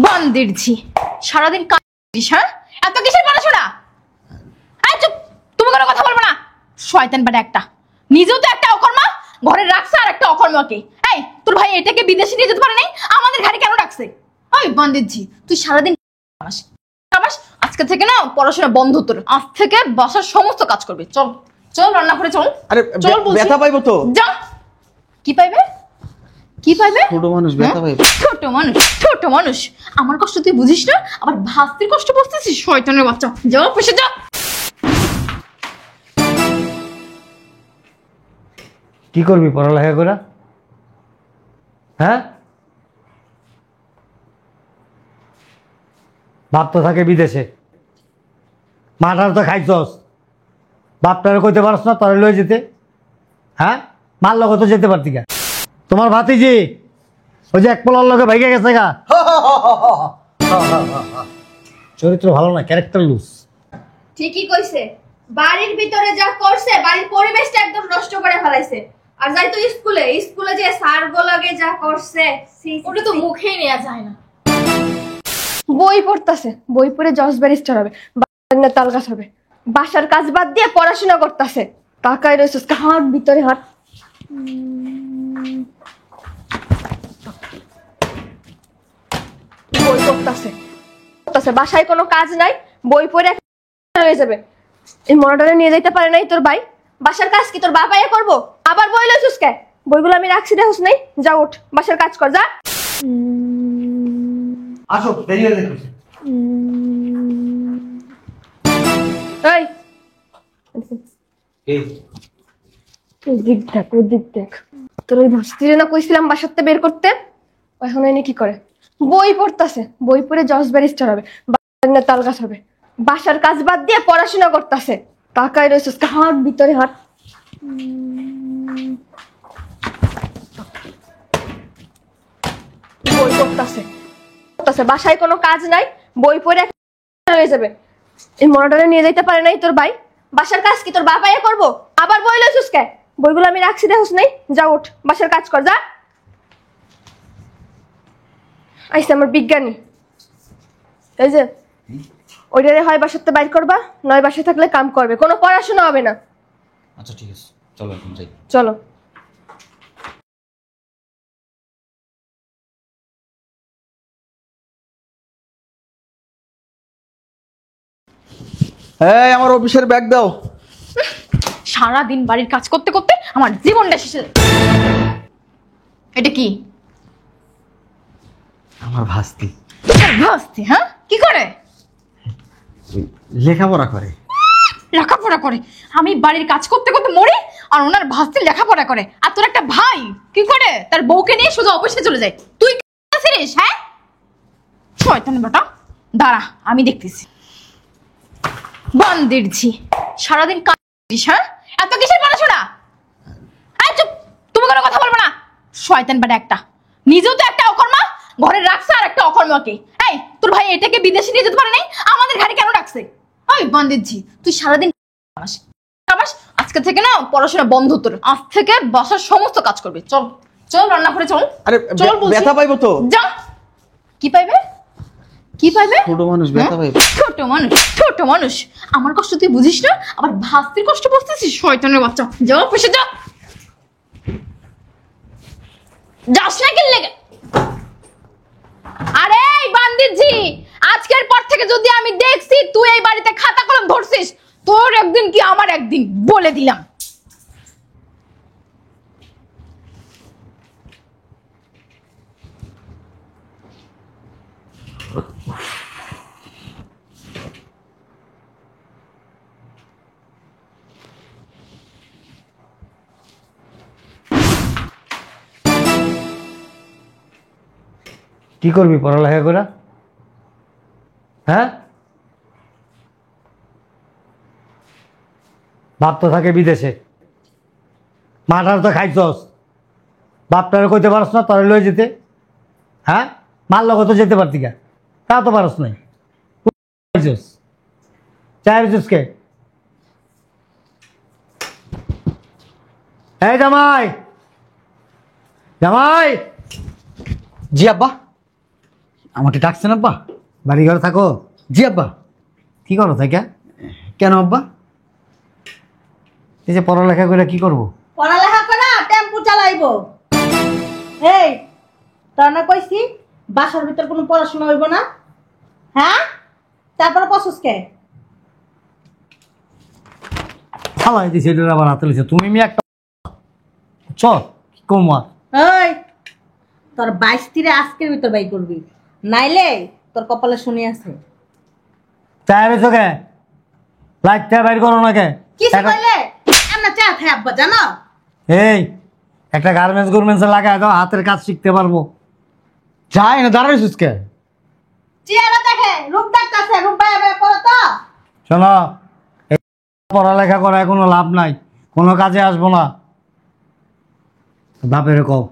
বান্দির ঝি সারাদিন কাঁদিস। হ্যাঁ, এত কিসের পড়াশোনা? হ্যাঁ চুপ, তুমি কোনো কথা বলবো না। শয়তান বেটা একটা, নিজেও তো একটা অকর্মা, ঘরে রাখছে আর একটা অকর্মাকে। এই তোর ভাই এটাকে বিদেশে নিয়ে যেতে পারে নাই, আমাদের ঘরে কেন রাখছে? ওই বান্দির ঝি, তুই সারাদিন আজকে থেকে না পড়াশোনা বন্ধ তোর। আজ থেকে বাসার সমস্ত কাজ করবি। চল চল রান্না করে চল। আরে চল বলছি। ব্যথা পাইবো তো। যা। কি পাইবে? কি পাইবে? ছোট মানুষ ব্যথা পাইবে। ছোট মানুষ, ছোট মানুষ। আমার কষ্ট তুই বুঝিস না, আবার ভাস্তির কষ্ট বুঝতেছিস? শয়তানের বাচ্চা, যাও বসে যা। কি করবি পড়ালেখা করে? হ্যাঁ, বাপ তো থাকে বিদেশে, মাটার তো খাইছস, বাপটারে কইতে পারস না তোরে লয়ে যেতে? হ্যাঁ, মার লগে তো যেতে পারতি গা। তোমার ভাতিজি ওই যে এক পোলার লগে ভাইগে গেছে গা, চরিত্র ভালো না, ক্যারেক্টার লুজ। ঠিকই কইছে, বাড়ির ভিতরে যা করছে বাড়ির পরিবেশটা একদম নষ্ট করে ফেলাইছে। আর যাই তো স্কুলে, স্কুলে যে স্যার গোলাগে যা করছে ওটা তো মুখেই নেওয়া যায় না। বই পড়তাছে, বই পড়ে জজ ব্যারিস্টার হবে, বাংলা তাল গাছ হবে, বাসার কাজ বাদ দিয়ে পড়াশোনা করতেছে। টাকায় রয়েছে হাট ভিতরে হাট। বই পড়তাছে, বাসায় কোনো কাজ নাই, বই পড়ে হয়ে যাবে। এই মনিটরে নিয়ে যাইতে পারে নাই তোর ভাই, বাসার কাজ কি তোর বাবাই করবো? আবার বই লইছিস কে? বইগুলো আমি রাখছি, দেখোস নাই? যা উঠ, বাসার কাজ কর যা। আসো, দেরি হয়ে যাচ্ছে। এই ওদিক দেখ, ওদিক দেখ। তোর ওই ভাস্তিরে না কইছিলাম বাসাতে বের করতে, এখন এনে কি করে? বই পড়তাছে, বই পড়ে জজ ব্যারিস্টার হবে, বাংলা তাল গাছ হবে, বাসার কাজ বাদ দিয়ে পড়াশোনা করতেছে। টাকায় রয়েছে হাট ভিতরে হাট। বই পড়তাছে, বাসায় কোনো কাজ নাই, বই পড়ে হয়ে যাবে। এই মনিটরে নিয়ে যাইতে পারে নাই তোর ভাই, বাসার কাজ কি তোর বাবাই করবো? আবার বই লইছিস কে? বইগুলো আমি রাখছি, দেখোস নাই? যা উঠ, বাসার কাজ কর যা। আইসে আমার বিজ্ঞানী, এই যে ওইটারে হয় বাসাতে বাইর করবা, নয় বাসায় থাকলে কাম করবে, কোনো পড়াশোনা হবে না। আচ্ছা ঠিক আছে, চলো এখন যাই। চলো। এই আমার অফিসের ব্যাগ দাও। সারাদিন বাড়ির কাজ করতে করতে আমার জীবনটা শেষে। এটা কি? আমার ভাস্তি ভাস্তি? হ্যাঁ, কি করে? লেখাপড়া করে। লেখাপড়া করে? আমি বাড়ির কাজ করতে করতে মরি, আর ওনার ভাস্তি লেখাপড়া করে। আর তোর একটা ভাই কি করে? তার বউকে নিয়ে শুধু অফিসে চলে যায়। তুই ছিলিস? হ্যাঁ, শয়তান বেটা, দাঁড়া আমি দেখতেছি। বান্দির ঝি সারাদিন কাঁদিস। হ্যাঁ, এত কিসের পড়াশোনা? হ্যাঁ চুপ, তুমি কোনো কথা বলবো না। শয়তান বেটা একটা, নিজেও তো একটা অকর্মা, ঘরে রাখছে আর একটা অকর্মাকে। এই তোর ভাই এটাকে বিদেশে নিয়ে যেতে পারে নাই, আমাদের ঘরে কেন রাখছে? ওই বান্দির ঝি, তুই সারাদিন আজকে থেকে না পড়াশোনা বন্ধ তোর। আজ থেকে বাসার সমস্ত কাজ করবি। চল চল রান্না করে চল। আরে চল বলছি। ব্যথা পাইবো তো। যা। কি পাইবে? কি পাইবে? ছোট মানুষ ব্যথা পাইবে। ছোট মানুষ, ছোট মানুষ। আমার কষ্ট তুই বুঝিস না, আবার ভাস্তির কষ্ট বুঝতেছিস? শয়তানের বাচ্চা, যাও বসে যা। যাস না কি লেগে? আরে বান্দির ঝি, আজকের পর থেকে যদি আমি দেখছি তুই এই বাড়িতে খাতা কলম ধরছিস, তোর একদিন কি আমার একদিন, বলে দিলাম। কি করবি পড়ালেখা করে? হ্যাঁ, বাপ তো থাকে বিদেশে, মাটার তো খাইছস, বাপটারে কইতে পারস না তোরে লয়ে যেতে? হ্যাঁ, মার লগে তো যেতে পারতি গা, তা তো পারস নাই। চায়ের জুসকে এই জামাই, জামাই। জি আব্বা। আমাকে ডাকছেন আব্বা? বাড়ি ঘরে থাকো? জি আব্বা। কি করো থাইকা? কেন আব্বা? এই যে পড়ালেখা করে কি করবো? পড়ালেখা করা টেম্পু চালাইবো। এই তোর না কইছি বাসার ভিতর কোনো পড়াশোনা হইব না, হ্যাঁ? তারপরে পছস কে? ফালাই দিছে, এটা আবার হাতে লিছে। তুমি মি একটা চল কমা। এই তোর 22 আজকের ভিতর বাই করবি, নাইলে তোর কপালে শুনি আছে। চায় বেছো কে? লাইটটা বাইর করো না কে? কিছু কইলে এমন চা খাই আব্বা জানো? এই একটা গার্মেন্টস লাগায় দাও, হাতের কাজ শিখতে পারবো। যাই না, দাঁড়াইছিস কে? চেহারা দেখে রূপ দেখতাছে, রূপ বায়া বায়া করো তো। শোনো, এই পড়ালেখা করায় কোনো লাভ নাই, কোনো কাজে আসবো না। বাপের কও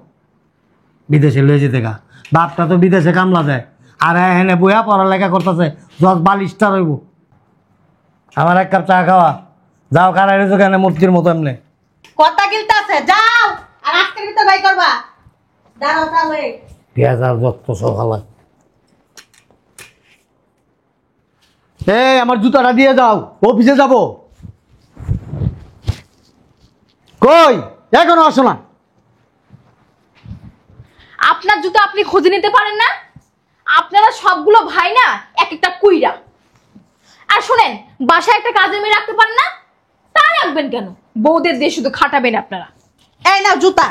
বিদেশে লয়ে যেতে গা। বাপটা তো বিদেশে কামলা দেয়, আর এখানে বইয়া পড়ালেখা করতেছে, জজ বালিশটা রইব। আমার এক কাপ চা খাওয়া। যাও, কারাই রয়েছে কেন মূর্তির মতো এমনি। কথা গিলতাছে, যাও আর আজকের ভিতর বাই করবা। দাঁড়াও তাহলে। পেঁয়াজ আর যত সকালে। এই আমার জুতাটা দিয়ে যাও, অফিসে যাব। কই এখনো আসো না? আপনার জুতো আপনি খুঁজে নিতে পারেন না? আপনারা সবগুলো ভাই না এক একটা কুইরা। আর শুনেন, বাসায় একটা কাজের মেয়ে রাখতে পারেন না? তা রাখবেন কেন? বউদের দিয়ে শুধু খাটাবেন আপনারা। এই নাও জুতা,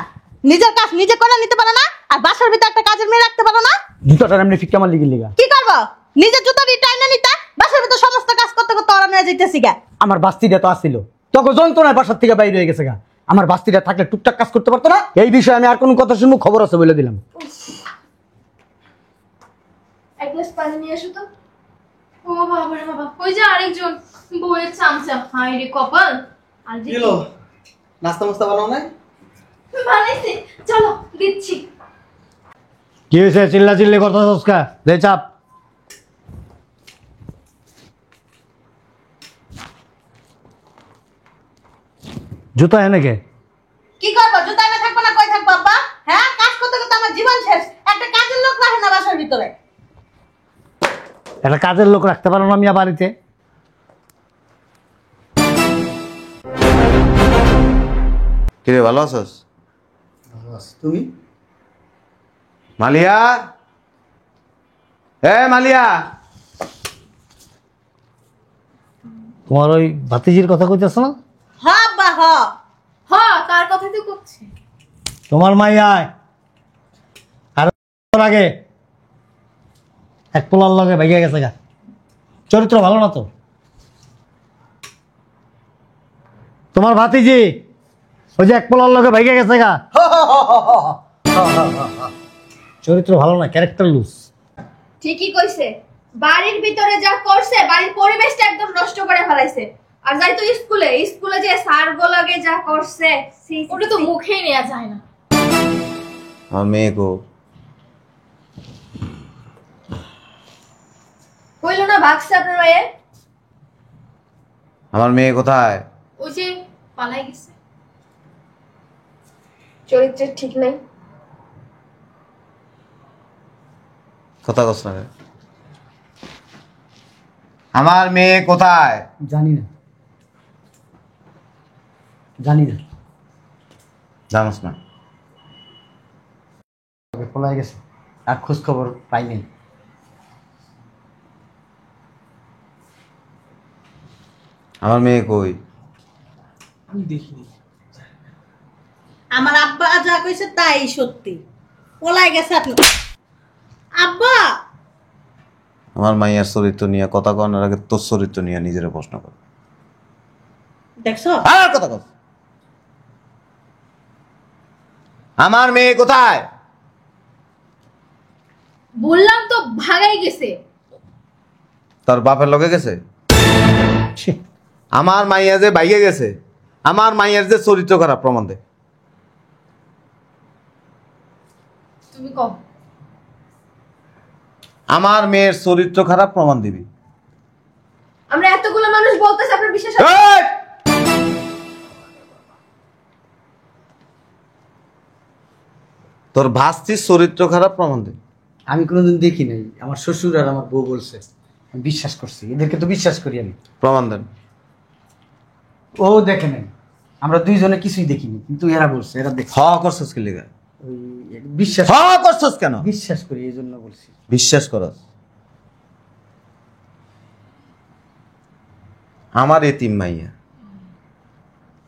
নিজের কাজ নিজে করে নিতে পারো না, আর বাসার ভিতর একটা কাজের মেয়ে রাখতে পারো না? জুতাটা এমনি ফিক্কা মার লিগা। কি করবো? নিজের জুতা দিয়ে টাইনা নিতে, বাসার ভিতর সমস্ত কাজ করতে করতে ওরা নিয়ে যাইতেছি গা। আমার বাস্তিটা তো আসছিল, তখন যন্ত্রণায় বাসার থেকে বাইরে হয়ে গেছে গা। আমার বাস্তিটা থাকলে টুকটাক কাজ করতে পারতো না। এই বিষয়ে আমি আর কোনো কথা শুনবো, খবর আছে বলে দিলাম। এক গ্লাস পানি নিয়ে এসো তো। ও বাবা রে বাবা, ওই যে আরেকজন বউয়ের চামচা। হাই রে কপাল। আর যে নাস্তা মাস্তা বানাও নাই? বানাইছে, চলো দিচ্ছি। কি হয়েছে? চিল্লা চিল্লি করতে সস্কা দে চাপ। জুতা এনে কে? কি করবো? জুতা এনে থাকবো না, কই থাকবো আব্বা? হ্যাঁ, কাজ করতে করতে আমার জীবন শেষ। একটা কাজের লোক রাখে না বাসার ভিতরে। একটা কাজের লোক রাখতে পারো না মিয়া বাড়িতে? কিরে ভালো আছস? তুমি? মালিয়া, মালিয়া। তোমার ওই ভাতিজির কথা কইতেছ না? হ আব্বা হ। হ, তার কথাই তো করছি। তোমার মাই আয় আর আগে এক পোলার লগে ভেঙে গেছে গা। চরিত্র ভালো না তো। তোমার ভাতিজি ওই যে এক পোলার লগে ভেঙে গেছে গা। চরিত্র ভালো না, ক্যারেক্টার লুজ। ঠিকই কইছে, বাড়ির ভিতরে যা করছে, বাড়ির পরিবেশটা একদম নষ্ট করে ফেলাইছে। আর যাই তো স্কুলে, স্কুলে যে স্যার গোলাগে যা করছে, ওটা তো মুখেই নেওয়া যায় না। আমার মেয়ে গো, হইল না ভাগছে আপনার মেয়ে? আমার মেয়ে কোথায়? ওই যে পালাই গেছে। চরিত্রের ঠিক নাই। কথা কস না রে। আমার মেয়ে কোথায়? জানি না, জানি না। জানোস না? পলাই গেছে, আর খোঁজ খবর পাই নাই। আমার মেয়ে কই? আমি দেখিনি। আমার আব্বা যা কইছে তাই সত্যি, পলাই গেছে আপনি। আব্বা আমার মাইয়ার চরিত্র নিয়ে কথা কনার আগে তোর চরিত্র নিয়ে নিজের প্রশ্ন কর। দেখছো? আর কথা কস। আমার মেয়ে কোথায়? বললাম তো ভাগাই গেছে। তার বাপের লগে গেছে? ছি, আমার মাইয়া যে বাইকে গেছে, আমার মাইয়ার যে চরিত্র খারাপ প্রমাণ দে। তুমি কও। আমার মেয়ের চরিত্র খারাপ প্রমাণ দিবি। আমরা এতগুলো মানুষ বলতেছি, আপনার বিশ্বাস এই! তোর ভাস্তির চরিত্র খারাপ প্রমাণ দে। আমি কোনোদিন দেখি নাই, আমার শ্বশুর আর আমার বউ বলছে, আমি বিশ্বাস করছি, এদেরকে তো বিশ্বাস করি আমি। প্রমাণ দেন। ও দেখে নাই, আমরা দুইজনে কিছুই দেখিনি, কিন্তু এরা বলছে, এরা দেখছে। হ করছস কি লিগা? ওই বিশ্বাস, হ করছস কেন? বিশ্বাস করি এই জন্য বলছি। বিশ্বাস করস? আমার এতিম মাইয়া,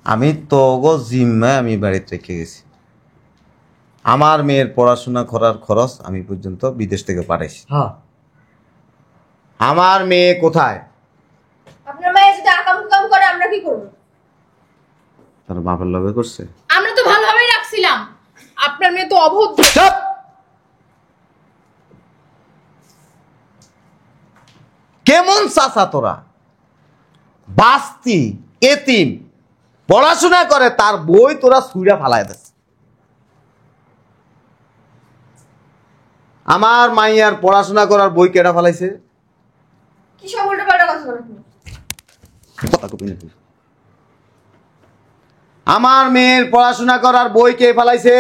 আমি তো গো জিম্মায় আমি বাড়িতে রেখে গেছি। আমার মেয়ের পড়াশোনা করার খরচ আমি পর্যন্ত বিদেশ থেকে পাঠাইছি। হ্যাঁ, আমার মেয়ে কোথায়? আপনার মায়ের যদি আকাম কুকাম করে আমরা কি করবো? তার বাপের লগে করছে। আমরা তো ভালোভাবেই রাখছিলাম, আপনার মেয়ে তো অভদ্র। চুপ! কেমন চাচা তোরা? বাস্তি এতিম পড়াশোনা করে, তার বই তোরা ছুঁড়া ফালায় দিস। আমার মাইয়ার পড়াশোনা করার বই কেডা ফালাইছে? কি সব উল্টো পাল্টা কথা বলেন আপনি? কথা কবি না তুই। আমার মেয়ের পড়াশোনা করার বই কে ফালাইছে?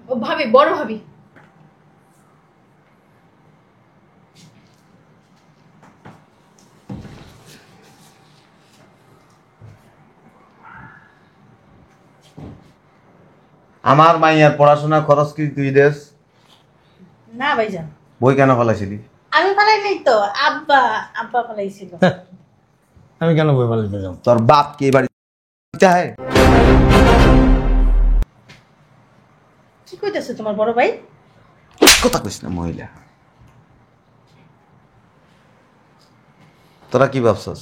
ও ভাবি, বড় ভাবি। আমার মাইয়ার পড়াশোনা খরচ কি তুই দেস? না ভাইজান, বই কেন ফালাইছিলি? আমি পালাই নাই তো, আব্বা আব্বা পালাইছিল। আমি কেন বই পালাইতে যাব? তোর বাপ কি বাড়ি চায়? কি কইতেছে তোমার বড় ভাই? কথা কইস না মহিলা। তোরা কি ভাবছস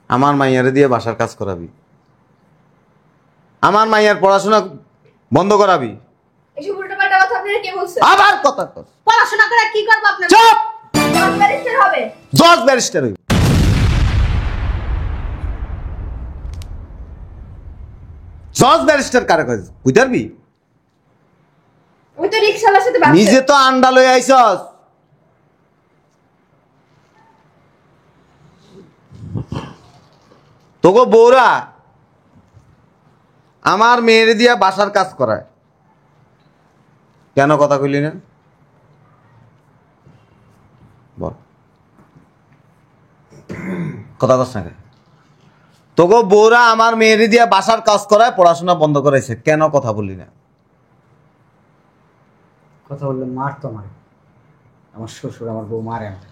আমার মাইয়ারে দিয়ে বাসার কাজ করাবি, আমার মাইয়ার পড়াশোনা বন্ধ করাবি? এসব উল্টো পাল্টা কথা আপনারা কে বলছে? আবার কথা কর। পড়াশোনা করে কি করবো আপনার? চুপ! জজ ব্যারিস্টার হবে। জজ ব্যারিস্টার হইব। জজ ব্যারিস্টার কারে কয় বুঝারবি? ওই তো রিকশাওয়ালার সাথে বাস। নিজে তো আন্ডা লই আইছস। তোগো বউরা আমার মেয়েরে দিয়া বাসার কাজ করায়, কেন কথা কইলি না? বল, কথা কস না কেন? তোগো বউরা আমার মেয়েরে দিয়া বাসার কাজ করায়, পড়াশোনা বন্ধ করাইছে, কেন কথা বললি না? কথা বললে মারতো আমার, আমার শ্বশুর আমার বউ মারে আমার।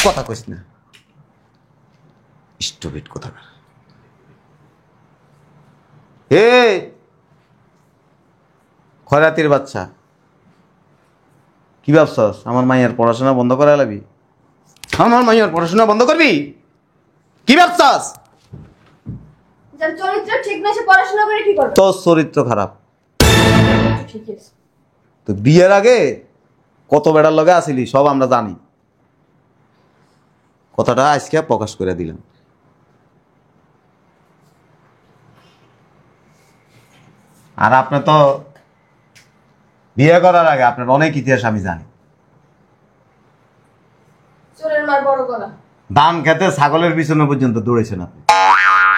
কথা কইস না, স্টুপিড কথা। হে খয়রাতির বাচ্চা, কি ভাবছস আমার মাইয়ার পড়াশোনা বন্ধ করা লাগবি? আমার মাইয়ার পড়াশোনা বন্ধ করবি? কি ভাবছস? যার চরিত্র ঠিক না সে পড়াশোনা করে কি করবে? তোর চরিত্র খারাপ। ঠিক আছে। তো বিয়ের আগে কত বেড়ার লগে আসিলি সব আমরা জানি, কথাটা আজকে প্রকাশ করে দিলাম। আর আপনি তো বিয়ে করার আগে আপনার অনেক ইতিহাস আমি জানি। চোরের মার বড় গলা। ধান খেতে ছাগলের পিছনে পর্যন্ত দৌড়েছেন আপনি।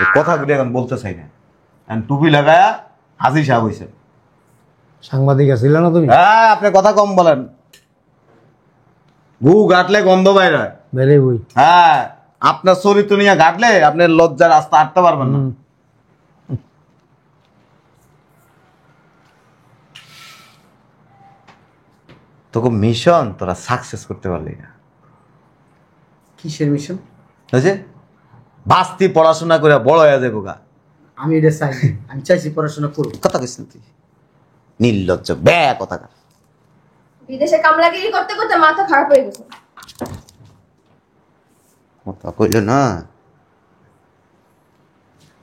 এই কথাগুলি এখন বলতে চাই না। এখন টুপি লাগায়া হাজির সাহেব হয়েছে। সাংবাদিক ছিল না তুমি? হ্যাঁ, আপনি কথা কম বলেন। গু গাটলে গন্ধ বাইরে হয়। বেরে বই। হ্যাঁ, আপনার চরিত্র নিয়ে ঘাটলে আপনি লজ্জার রাস্তা হাঁটতে পারবেন না। তোকে মিশন তোরা সাকসেস করতে পারলি না। কিসের মিশন? বুঝছে? বাস্তি পড়াশোনা করে বড় হয়ে যাবো গা। আমি এটা চাই না। আমি চাইছি পড়াশোনা করবো। কথা কইস না তুই, নির্লজ্জ ব্যা কথা। বিদেশে কামলাগিরি করতে করতে মাথা খারাপ হয়ে গেছে। কথা কইল না।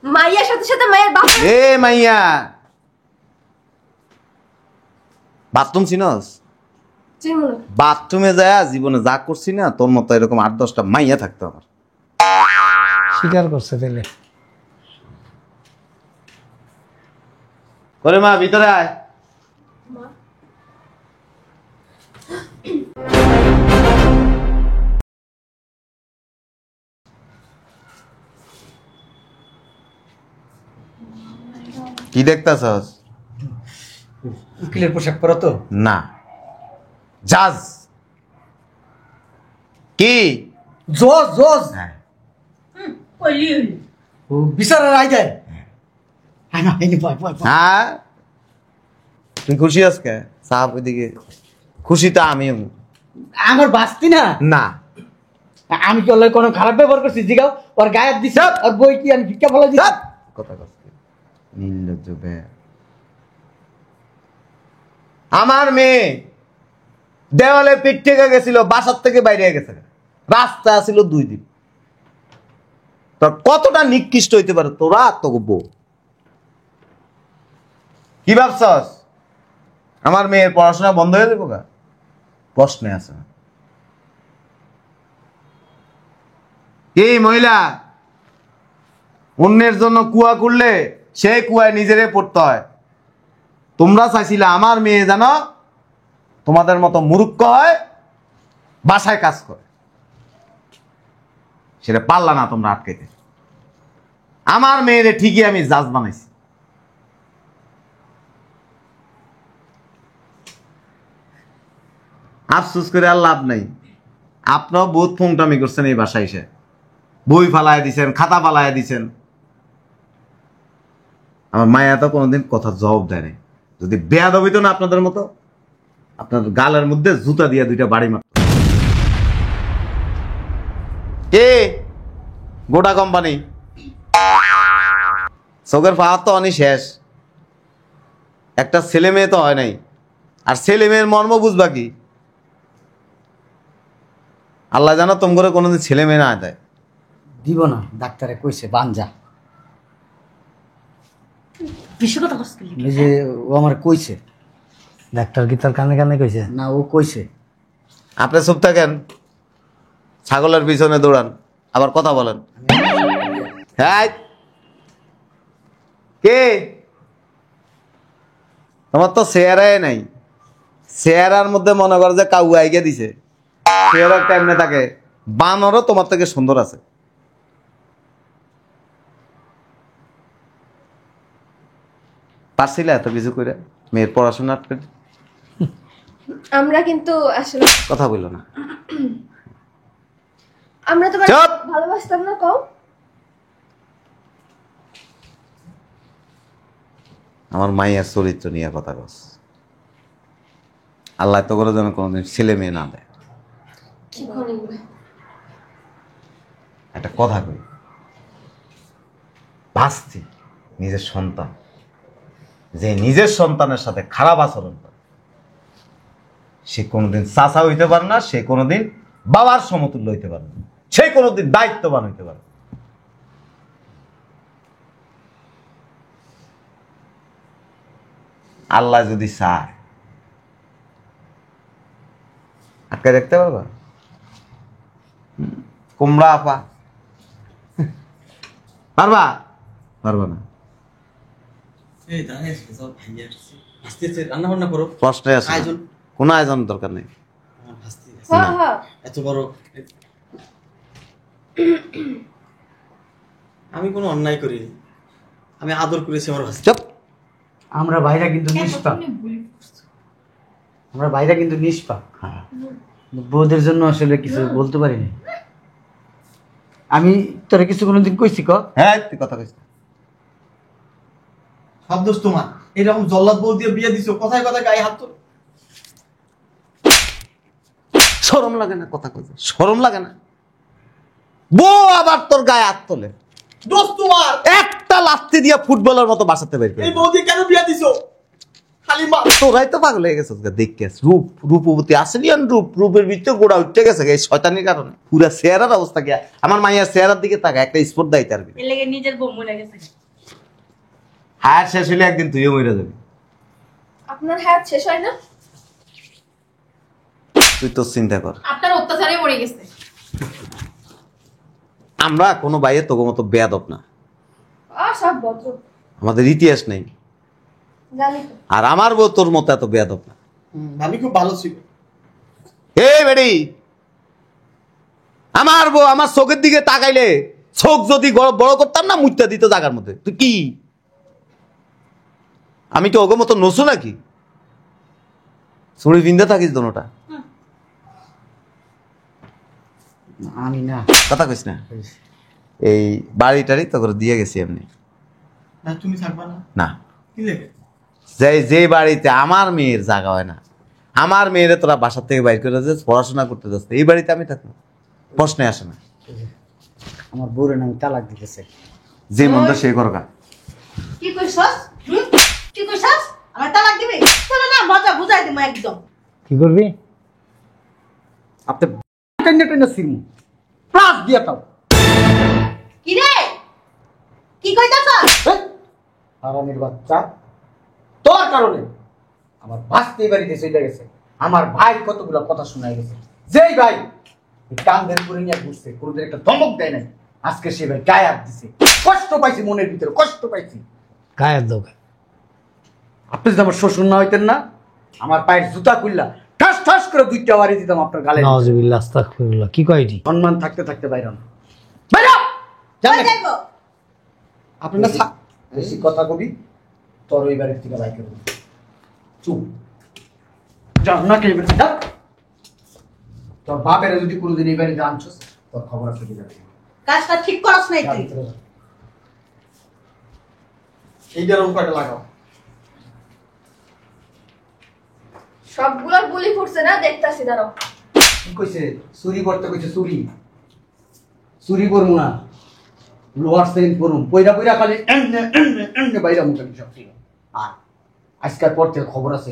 মাইয়ার সাথে সাথে মায়ের বাপ। এ মাইয়া, বাথরুম চিনস? চিনু না। বাথরুমে যায় জীবনে যা করছি না তোর মতো এরকম 8-10টা মাইয়া থাকতো আমার। স্বীকার করছে তাহলে। করে মা ভিতরে আয়। কি দেখতাছস? উকিলের পোশাক পরা তো? না, জাজ। কি? জজ জজ। হ্যাঁ। কইলি হইল। ও বিচারের রায় দেয়। হ্যাঁ না, এই নে, বয় বয় বয়। হ্যাঁ, তুই খুশি আজকে? সাহাব ওইদিকে খুশি তো আমিও। আমার বাস্তি না। না, আমি কি ওর লগে কোনো খারাপ ব্যবহার করছি? জিগাও, ওর গায়ে হাত দিছি, ওর বই কি আমি ভিক্ষা ফলা দিছি? ধ্যাৎ, কথা কথা নির্লজ্জ বে। আমার মেয়ে দেওয়ালে পিঠ থেকে গেছিল, বাসার থেকে বাইরে গেছে, রাস্তা ছিল 2 দিন। তোর কতটা নিকৃষ্ট হইতে পারে তোরা? তোকে বউ কি ভাবছস আমার মেয়ের পড়াশোনা বন্ধ হয়ে যাবো? গা প্রশ্নে আছে না। এই মহিলা অন্যের জন্য কুয়া করলে সেই কুয়ায় নিজেরে পড়তে হয়। তোমরা চাইছিলে আমার মেয়ে যেন তোমাদের মতো মূর্খ হয়, বাসায় কাজ করে, সেটা পারলা না তোমরা আটকাইতে। আমার মেয়েরে ঠিকই আমি জাজ বানাইছি। আফসোস করে আর লাভ নাই, আপনারাও বহুত ফোংটামি করছেন এই বাসায় এসে। বই ফালায় দিছেন, খাতা ফালায় দিছেন। আমার মায়া তো কোনোদিন কথা জবাব দেয় নাই। যদি বেয়াদব হইতো না আপনাদের মতো, আপনার গালের মধ্যে জুতা দিয়ে 2টা বাড়ি মারত। কে? গোটা কোম্পানি। চোখের পাওয়ার তো অনেক শেষ। একটা ছেলে মেয়ে তো হয় নাই, আর ছেলে মেয়ের মর্ম বুঝবা কি? আল্লাহ জানো তোম করে কোনোদিন ছেলে মেয়ে না দেয়। দিব না, ডাক্তারে কইছে বানজা। বেশি কথা কস কি? এই যে ও আমার কইছে। ডাক্তার কি তোর কানে কানে কইছে? না, ও কইছে। আপনি চুপ থাকেন, ছাগলের পিছনে দৌড়ান, আবার কথা বলেন। হ্যাঁ, কে? তোমার তো চেহারাই নাই। চেহারার মধ্যে মনে করে যে কাউ আইগে দিছে। চেহারা কেমনে থাকে? বানরও তোমার থেকে সুন্দর আছে। পারছিলে এত কিছু করে মেয়ের পড়াশোনা আটকে? আমরা কিন্তু আসলে কথা বললো না। আমরা তোমার চুপ! ভালোবাসতাম না, কও। আমার মায়ের চরিত্র নিয়ে কথা কস। আল্লাহ তো করে যেন কোনোদিন ছেলে মেয়ে না দেয়। কি করে? একটা কথা কই, ভাস্তি নিজের সন্তান, যে নিজের সন্তানের সাথে খারাপ আচরণ করে, সে কোনোদিন চাচা হইতে পারে না, সে কোনোদিন বাবার সমতুল্য হইতে পারে না, সে কোনোদিন দায়িত্ববান হইতে পারে না। আল্লাহ যদি চায় আটকে দেখতে পারবা? কুমড়া আপা পারবা? পারবা না। রান্না বান্না করো। প্রশ্নে আছে, আয়োজন। কোনো আয়োজন দরকার নেই। হ্যাঁ হ্যাঁ, এত বড় আমি কোনো অন্যায় করিনি, আমি আদর করেছি আমার ভাস্তি। চুপ! আমরা ভাইরা কিন্তু নিষ্পাপ। আমরা ভাইরা কিন্তু নিষ্পাপ। বউদের জন্য আসলে কিছু বলতে পারিনি। আমি তোরা কিছু কোনোদিন কইছি ক? হ্যাঁ, তুই কথা কইস না। সব দোষ তোমার। এরকম জল্লাদ বউ দিয়ে বিয়ে দিছো, কথায় কথায় গায়ে হাত তোল। শরম লাগে না কথা কইতে? শরম লাগে না? বউ আবার তোর গায়ে হাত তোলে? দোষ তোমার। একটা লাথি দিয়ে ফুটবলের মতো বাসাতে বের করে এই বউ দিয়ে কেন বিয়ে দিছো? খালি মা। তোরাই তো পাগল হয়ে গেছিস দেখে। রূপবতী আসলিয়ান রূপের ভিতরে গোড়া উঠতে গেছে এই শয়তানির কারণে। পুরা চেহারার অবস্থা কি? আমার মাইয়ার চেহারার দিকে তাকা, একটা স্পোর্ট দায়িত্ব আর এর লেগে নিজের বউ মরে গেছে। হায়ার শেষ হলে একদিন তুইও মরে যাবি। আপনার হায়াত শেষ হয় না? তুই তো চিন্তা কর। আপনার অত্যাচারে মরে গেছে। আমরা কোনো বাইরে তোকে মতো বেয়াদব না, সব ভদ্র, আমাদের ইতিহাস নেই। জানি তো। আর আমার বউ তোর মতো এত বেয়াদব না। আমি খুব ভালো ছিল। এই বেড়ি, আমার বউ আমার চোখের দিকে তাকাইলে চোখ যদি বড় করতাম না, মুইতা দিত জায়গার মধ্যে। তুই কি, আমি কি ওগো মতো নসু নাকি? চুড়ি পিন্দে থাকিস দোনোটা। আমি না কথা কইস না। এই বাড়িটারি তো করে দিয়ে গেছি এমনি। না তুমি থাকবা না? না, কি লেগে? যে বাড়িতে আমার মেয়ের জায়গা হয় না, আমার মেয়েরে তোরা বাসার থেকে বাইর করে যাস, পড়াশোনা করতে যাস, এই বাড়িতে আমি থাকবো? প্রশ্নে আসে না। আমার বউরে আমি তালাক দিতেছে। যে মন্দ সেই করগা। কি কইছস? কি কইছস? আমার তালাক দিবি? শোনো না, মজা বুঝাই দিমু একদম। কি করবি? আপনি টেনে টেনে সিরমু প্লাস দিয়া তাও। কি রে? কি কইতাছস? হারামির বাচ্চা, তোর কারণে আমার ভাস্তি বাড়িতে চলে গেছে। আমার ভাই কতগুলো কথা শোনাই গেছে। যেই ভাই এই কান্দের করে নিয়ে ঘুরছে, কোনদিন একটা ধমক দেয় নাই, আজকে সে ভাই গায়ে হাত দিছে। কষ্ট পাইছি, মনের ভিতরে কষ্ট পাইছি। গায়ের দোকান। আপনি যদি আমার শ্বশুর না হইতেন না, আমার পায়ের জুতা খুললা ঠাস ঠাস করে দুইটা বাড়ি দিতাম আপনার গালে। নাউজুবিল্লাহ, আস্তাগফিরুল্লাহ। কি কয়টি? সম্মান থাকতে থাকতে বাইরে হন। বাইরে হ! কই জানেন যাইবো? আপনি না বেশি কথা কবি, তোর ওই বাড়ির থেকে বাইকে চুপ যা না কে যা। তোর বাপের যদি কোনোদিন এই বাড়িতে আনছস, তোর খবর আছে কি যাবে। কাজটা ঠিক করছ নাই তুই। এইটার রকম কয়টা লাগাও। সবগুলোর বুলি ফুটছে না, দেখতাছি দাঁড়াও। কি কইছে? চুরি করতে কইছে, চুরি চুরি করবো না, লোয়ার সেন করুন। পয়রা পয়রা খালি এমনে এমনে এমনে বাইরা মুখে সব ঠিক। আর আজকাল পর থেকে খবর আছে।